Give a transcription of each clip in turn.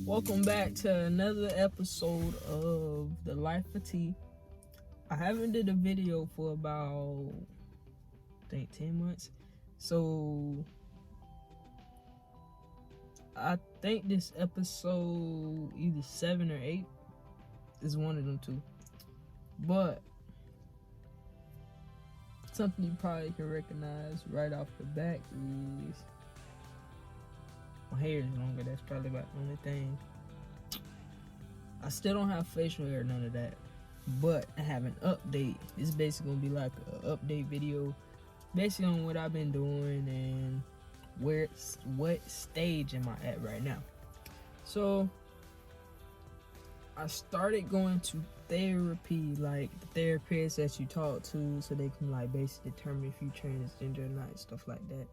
Welcome back to another episode of The Life of T. I haven't did a video for about, I think, 10 months. So, I think this episode, either 7 or 8, is one of them two. But, something you probably can recognize right off the bat is my hair is longer. That's probably about the only thing. I still don't have facial hair, none of that. But I have an update. It's basically gonna be like an update video, basically on what I've been doing and what stage am I at right now. So I started going to therapy, like the therapists that you talk to, so they can like basically determine if you transgender or not, stuff like that.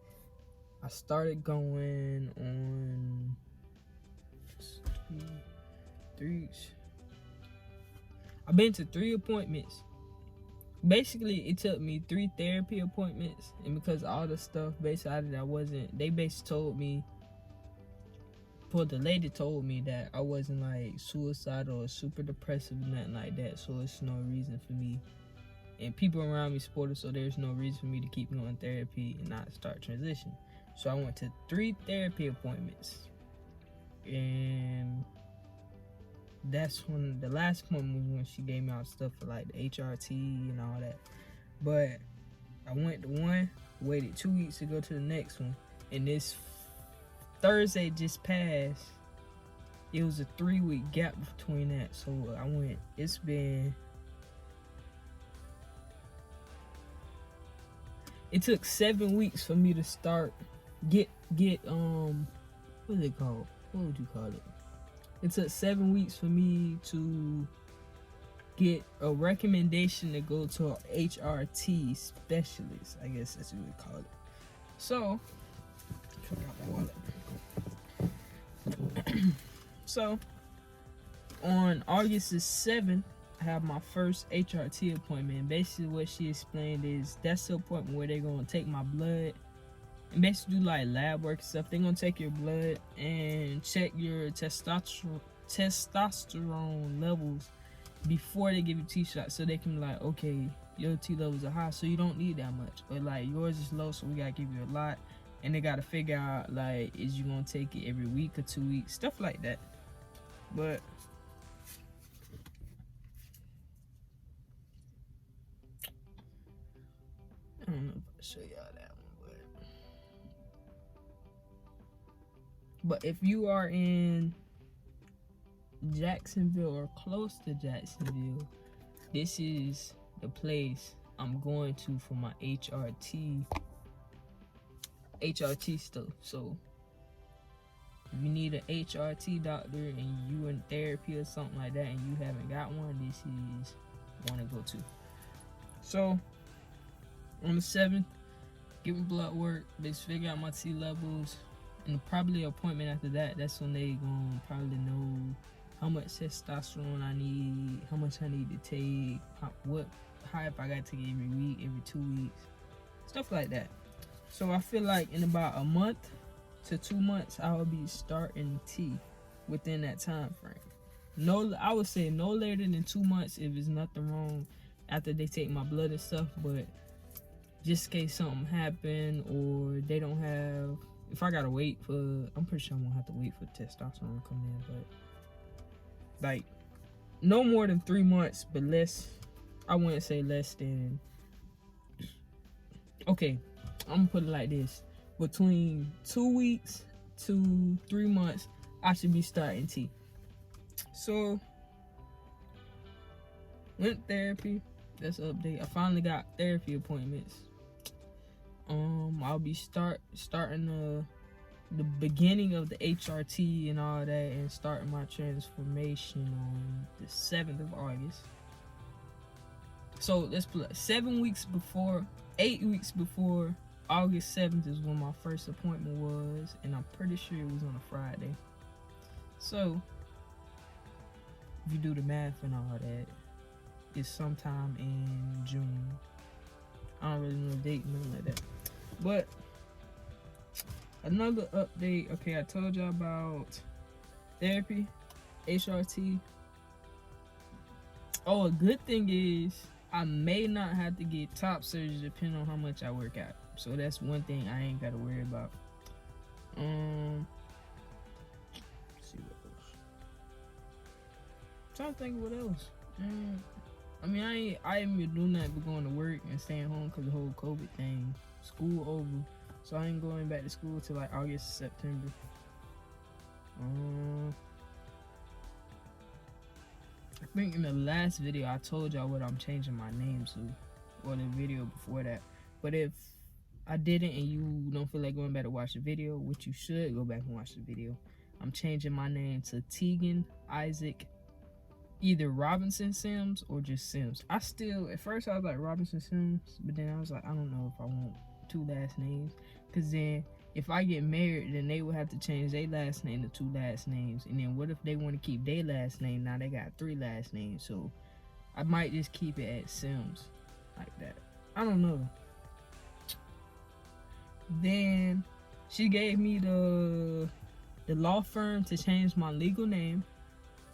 I started going on 3. I've been to 3 appointments. Basically, it took me 3 therapy appointments, and because all the stuff basically I wasn't. They basically told me. Well, the lady told me that I wasn't like suicidal or super depressive or nothing like that. So it's no reason for me. And people around me supportive, so there's no reason for me to keep going therapy and not start transition. So I went to 3 therapy appointments, and that's when the last appointment was when she gave me all stuff for like the HRT and all that. But I went to one, waited 2 weeks to go to the next one, and this Thursday just passed. It was a 3-week gap between that, so I went. It's been. It took 7 weeks for me to start get what is it called? What would you call it? It took 7 weeks for me to get a recommendation to go to a HRT specialist. I guess that's what we call it. So, I forgot my wallet. So, on August the 7th, I have my first HRT appointment. And basically, what she explained is that's the appointment where they're gonna take my blood and basically do like lab work and stuff. They're gonna take your blood and check your testosterone levels before they give you T-shots, so they can be like, okay, your T levels are high, so you don't need that much, or like yours is low, so we gotta give you a lot. And they gotta figure out like, is you gonna take it every week or 2 weeks, stuff like that. But I don't know if I'll show y'all that one, but if you are in Jacksonville or close to Jacksonville, this is the place I'm going to for my HRT stuff. So if you need an HRT doctor and you in therapy or something like that and you haven't got one, this is one to go to. So on the 7th, giving blood work, they figure out my T levels, and probably an appointment after that. That's when they gonna probably know how much testosterone I need, how much I need to take, how if I gotta take it every week, every 2 weeks, stuff like that. So I feel like in about a month to 2 months, I will be starting T within that time frame. No, I would say no later than 2 months if there's nothing wrong after they take my blood and stuff. But just in case something happen or they don't have, if I gotta wait for, I'm pretty sure I'm gonna have to wait for testosterone to come in, but like no more than 3 months, but less. I wouldn't say less than. Okay, I'm gonna put it like this: between 2 weeks to 3 months, I should be starting T. So, went therapy. That's an update. I finally got therapy appointments. I'll be starting the beginning of the HRT and all that, and starting my transformation on the 7th of August. So let's put 8 weeks before August 7th is when my first appointment was, and I'm pretty sure it was on a Friday. So if you do the math and all that, it's sometime in June. I don't really know the date, nothing like that. But another update. Okay, I told y'all about therapy, HRT. Oh, a good thing is I may not have to get top surgery depending on how much I work out. So that's one thing I ain't gotta worry about. Let's see what else. I'm trying to think what else. I mean, I ain't been doing that but going to work and staying home because the whole COVID thing. School over, so I ain't going back to school till like August, September. I think in the last video I told y'all what I'm changing my name to, or the video before that. But if I didn't and you don't feel like going back to watch the video, which you should go back and watch the video, I'm changing my name to Teigan Issac, either Robinson Sims or just Sims. At first I was like Robinson Sims, but then I was like, I don't know if I want 2 last names, because then if I get married, then they would have to change their last name to 2 last names. And then what if they want to keep their last name? Now they got 3 last names. So I might just keep it at Sims like that. I don't know. Then she gave me the law firm to change my legal name.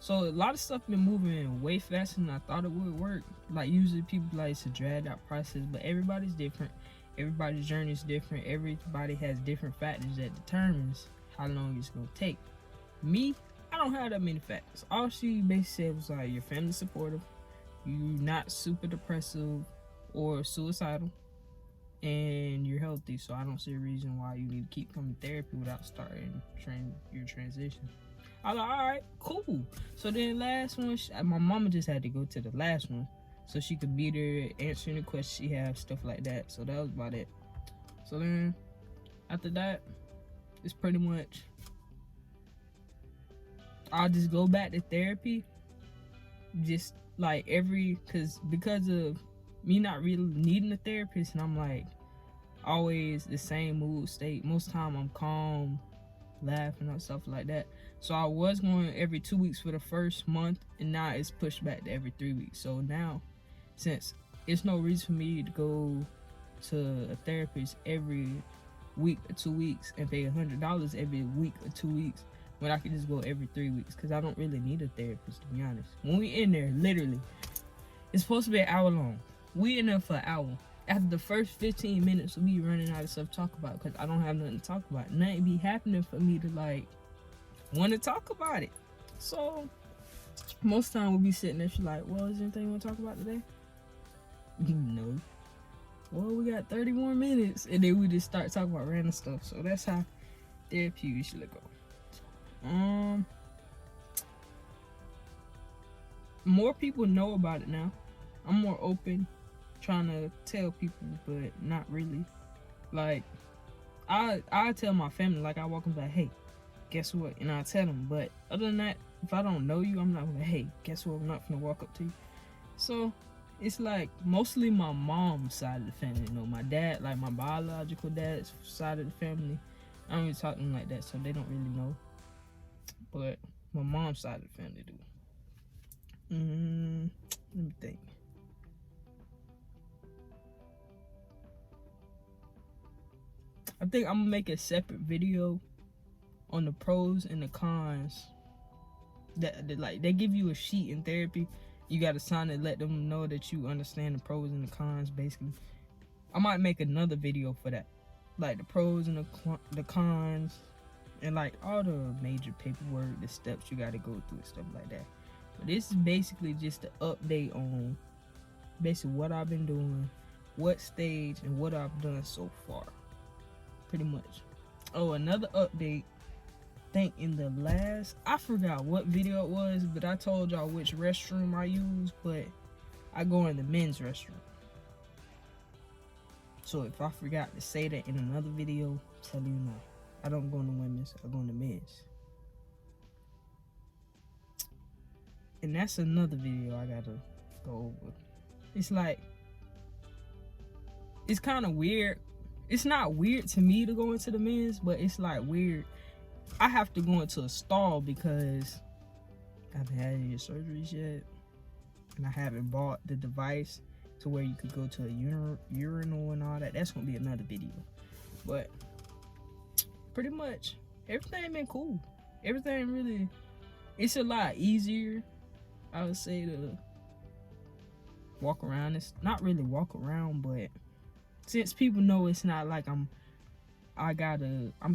So a lot of stuff been moving way faster than I thought it would work. Like usually people like to drag out process, but everybody's different. Everybody's journey is different. Everybody has different factors that determines how long it's gonna take. Me, I don't have that many factors. All she basically said was like, your family's supportive, you're not super depressive or suicidal, and you're healthy. So I don't see a reason why you need to keep coming to therapy without starting your transition. I was like, all right, cool. So then last one, my mama just had to go to the last one so she could be there answering the questions she have, stuff like that. So that was about it. So then after that, it's pretty much, I'll just go back to therapy just like because of me not really needing a therapist, and I'm like always the same mood state. Most time I'm calm, laughing and stuff like that. So I was going every 2 weeks for the first month, and now it's pushed back to every 3 weeks. So now, since it's no reason for me to go to a therapist every week or 2 weeks and pay $100 every week or 2 weeks, when I can just go every 3 weeks, because I don't really need a therapist, to be honest. When we in there, literally, it's supposed to be an hour long. We in there for an hour. After the first 15 minutes, we be running out of stuff to talk about, because I don't have nothing to talk about. Nothing be happening for me to like want to talk about it. So most time we'll be sitting there, she's like, well, is there anything you want to talk about today? No. Well, we got 30 more minutes, and then we just start talking about random stuff. So that's how therapy usually go. More people know about it now. I'm more open, trying to tell people, but not really. Like I tell my family, like I walk in like, hey, guess what? And I tell them. But other than that, if I don't know you, I'm not like, hey, guess what? I'm not gonna walk up to you. So it's like mostly my mom's side of the family. You know, my dad, like my biological dad's side of the family, I don't really talk to them like that, so they don't really know. But my mom's side of the family do. Let me think. I think I'm gonna make a separate video on the pros and the cons. That like they give you a sheet in therapy. You gotta sign it, let them know that you understand the pros and the cons. Basically, I might make another video for that, like the pros and the cons, and like all the major paperwork, the steps you gotta go through, and stuff like that. But this is basically just an update on basically what I've been doing, what stage, and what I've done so far. Pretty much. Oh, another update. I think in the last, I forgot what video it was, but I told y'all which restroom I use, but I go in the men's restroom. So if I forgot to say that in another video, I'm telling you now, I don't go in the women's, I go in the men's. And that's another video I gotta go over. It's like, it's kind of weird. It's not weird to me to go into the men's, but it's like weird. I have to go into a stall because I haven't had any surgeries yet, and I haven't bought the device to where you could go to a urinal and all that. That's gonna be another video. But pretty much everything been cool. Everything really it's a lot easier, I would say, to walk around. It's not really walk around, but since people know it's not like I'm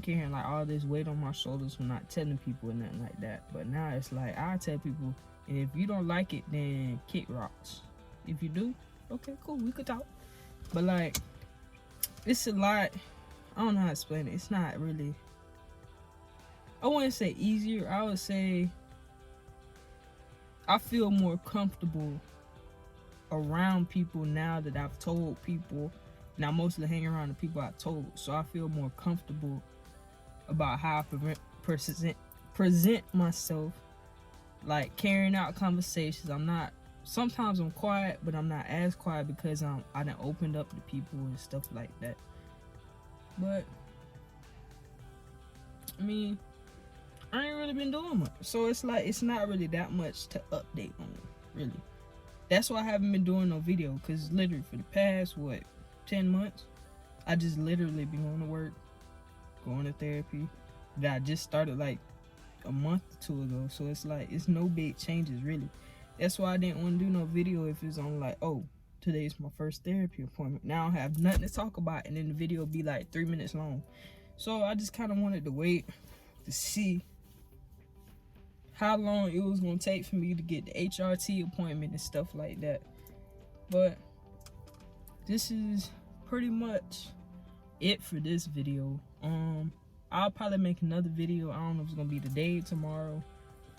carrying like all this weight on my shoulders for not telling people or nothing like that. But now it's like I tell people, and if you don't like it, then kick rocks. If you do, okay, cool, we could talk. But like, it's a lot. I don't know how to explain it. It's not really, I wouldn't say easier. I would say I feel more comfortable around people now that I've told people. Now, mostly hang around the people I told, so I feel more comfortable about how I present myself, like carrying out conversations. Sometimes I'm quiet, but I'm not as quiet because I done opened up to people and stuff like that. But I mean, I ain't really been doing much, so it's like it's not really that much to update on, really. That's why I haven't been doing no video, because literally for the past 10 months, I just literally been going to work, going to therapy, that I just started like a month or two ago. So it's like, it's no big changes really. That's why I didn't want to do no video if it's on like, oh, today's my first therapy appointment. Now I don't have nothing to talk about, and then the video will be like 3 minutes long. So I just kind of wanted to wait to see how long it was going to take for me to get the HRT appointment and stuff like that. But this is pretty much it for this video. I'll probably make another video. I don't know if it's gonna be today, tomorrow,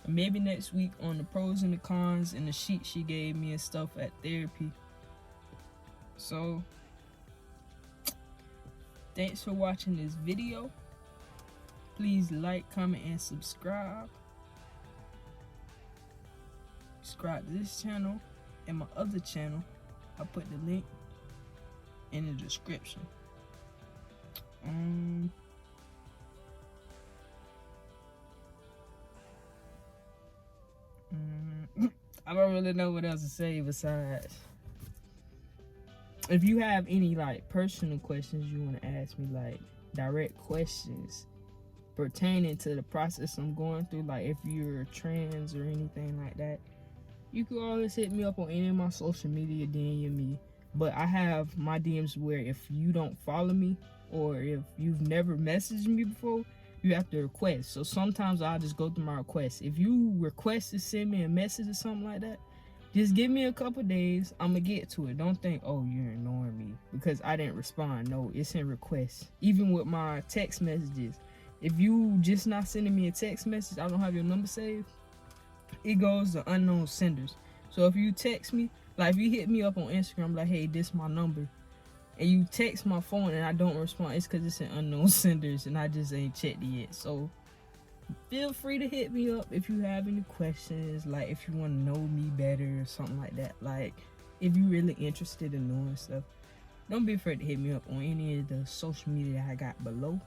or maybe next week, on the pros and the cons and the sheet she gave me and stuff at therapy. So thanks for watching this video. Please like, comment, and subscribe. Subscribe to this channel and my other channel. I'll put the link in the description. I don't really know what else to say besides, if you have any like personal questions you want to ask me, like direct questions pertaining to the process I'm going through, like if you're trans or anything like that, you can always hit me up on any of my social media, DM me. But I have my DMs where if you don't follow me, or if you've never messaged me before, you have to request. So sometimes I'll just go through my requests. If you request to send me a message or something like that, just give me a couple days. I'm gonna get to it. Don't think, oh, you're ignoring me because I didn't respond. No, it's in requests. Even with my text messages, if you just not sending me a text message, I don't have your number saved, it goes to unknown senders. So if you text me, like if you hit me up on Instagram, like, hey, this my number, and you text my phone and I don't respond, it's because it's an unknown senders and I just ain't checked it yet. So feel free to hit me up if you have any questions, like if you want to know me better or something like that. Like if you're really interested in knowing stuff, don't be afraid to hit me up on any of the social media I got below.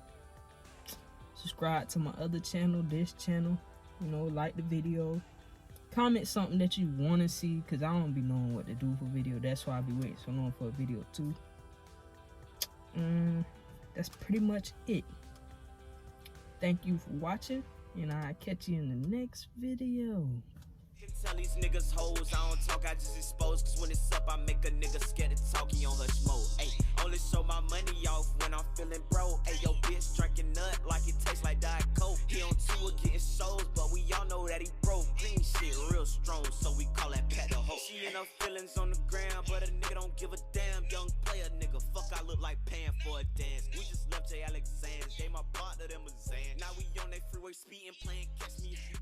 Subscribe to my other channel, this channel, you know, like the video. Comment something that you want to see, because I don't be knowing what to do for video. That's why I be waiting so long for a video too. That's pretty much it. Thank you for watching, and I'll catch you in the next video. Tell these niggas hoes, I don't talk, I just expose. Cause when it's up, I make a nigga scared to talk, he on hush mode. Ayy, only show my money off when I'm feeling broke. Ayy, yo, bitch drinking nut like it tastes like Diet Coke. He on tour getting shows, but we all know that he broke. Green shit real strong, so we call that pet the hoe. She and her feelings on the ground, but a nigga don't give a damn. Young player nigga, fuck, I look like paying for a dance. We just left J. Alexander, gave my partner them a Zan. Now we on that freeway speeding, playing catch me if you